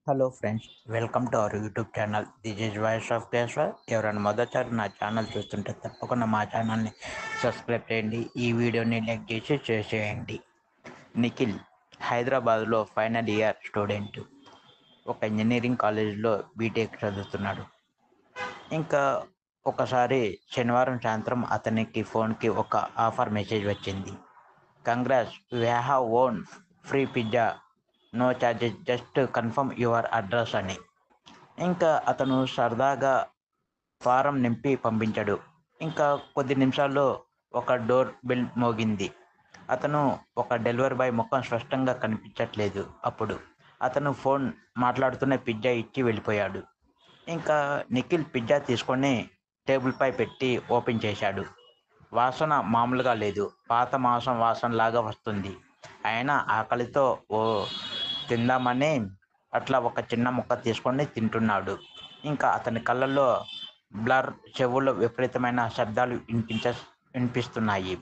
Hello friends, welcome to our YouTube channel. This is voice of Keshava. ఎవరైనా మొదటిసారి నా channel చూస్తుంటే తప్పకుండా మా ఛానల్ని సబ్స్క్రైబ్ చేయండి. ఈ వీడియోని లైక్ చేసి షేర్ చేయండి. నిఖిల్ హైదరాబాద్లో ఫైనల్ ఇయర్ స్టూడెంట్. ఒక ఇంజనీరింగ్ కాలేజీలో బీటెక్ చదువుతున్నాడు. ఇంకా ఒకసారి శనివారం సాయంత్రం అతనికి ఫోన్కి ఒక ఆఫర్ మెసేజ్ వచ్చింది. Congrats, you have won free pizza, no charges, just confirm your address అని. ఇంకా అతను సరదాగా ఫారం నింపి పంపించాడు. ఇంకా కొద్ది నిమిషాల్లో ఒక డోర్ బెల్ మోగింది. అతను ఒక డెలివరీ బాయ్ ముఖం స్పష్టంగా కనిపించట్లేదు. అప్పుడు అతను ఫోన్ మాట్లాడుతూనే పిజ్జా ఇచ్చి వెళ్ళిపోయాడు. ఇంకా నిఖిల్ పిజ్జా తీసుకొని టేబుల్పై పెట్టి ఓపెన్ చేశాడు. వాసన మామూలుగా లేదు, పాత మాంసం వాసనలాగా వస్తుంది. అయినా ఆకలితో తిందామని అట్లా ఒక చిన్న ముక్క తీసుకొని తింటున్నాడు. ఇంకా అతని కళ్ళల్లో బ్లర్, చెవుల్లో విపరీతమైన శబ్దాలు వినిపిస్తున్నాయి.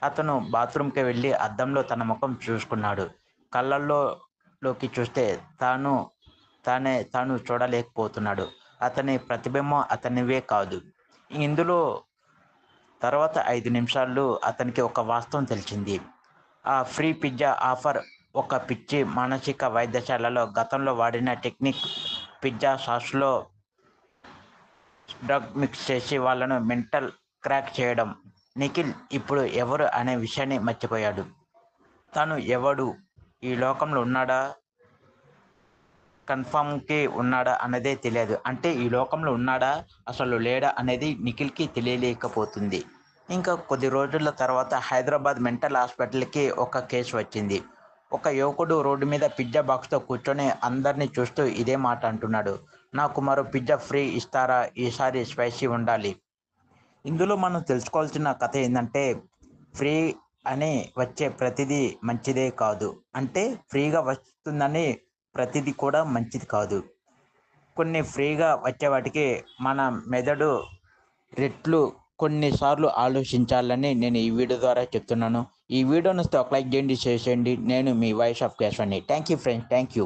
అతను బాత్రూమ్కి వెళ్ళి అద్దంలో తన ముఖం చూసుకున్నాడు. కళ్ళల్లోకి చూస్తే తాను చూడలేకపోతున్నాడు. అతని ప్రతిబింబం అతనివే కాదు. ఇందులో తర్వాత 5 నిమిషాలు అతనికి ఒక వాస్తవం తెలిసింది. ఆ ఫ్రీ పిజ్జా ఆఫర్ ఒక పిచ్చి మానసిక వైద్యశాలలో గతంలో వాడిన టెక్నిక్. పిజ్జా సాస్లో డ్రగ్ మిక్స్ చేసి వాళ్ళను మెంటల్ క్రాక్ చేయడం. నిఖిల్ ఇప్పుడు ఎవరు అనే విషయాన్ని మర్చిపోయాడు. తాను ఎవడు, ఈ లోకంలో ఉన్నాడా, కన్ఫర్మ్కి ఉన్నాడా అన్నదే తెలియదు. అంటే ఈ లోకంలో ఉన్నాడా, అసలు లేడా అనేది నిఖిల్కి తెలియలేకపోతుంది. ఇంకా కొద్ది రోజుల తర్వాత హైదరాబాద్ మెంటల్ హాస్పిటల్కి ఒక కేసు వచ్చింది. ఒక యువకుడు రోడ్డు మీద పిజ్జా బాక్స్తో కూర్చొని అందరినీ చూస్తూ ఇదే మాట అంటున్నాడు. నాకు మరో పిజ్జా ఫ్రీ ఇస్తారా, ఈసారి స్పైసీ ఉండాలి. ఇందులో మనం తెలుసుకోవాల్సిన కథ ఏంటంటే, ఫ్రీ అని వచ్చే ప్రతిదీ మంచిదే కాదు. అంటే ఫ్రీగా వస్తుందని ప్రతిదీ కూడా మంచిది కాదు. కొన్ని ఫ్రీగా వచ్చే వాటికి మన మెదడు రెట్లు కొన్నిసార్లు ఆలోచించాలని నేను ఈ వీడియో ద్వారా చెప్తున్నాను. ఈ వీడియో నచ్చితే ఒక లైక్ చేయండి, షేర్ చేయండి. నేను మీ వాయిస్ ఆఫ్ కేశవని. Thank you friends, thank you.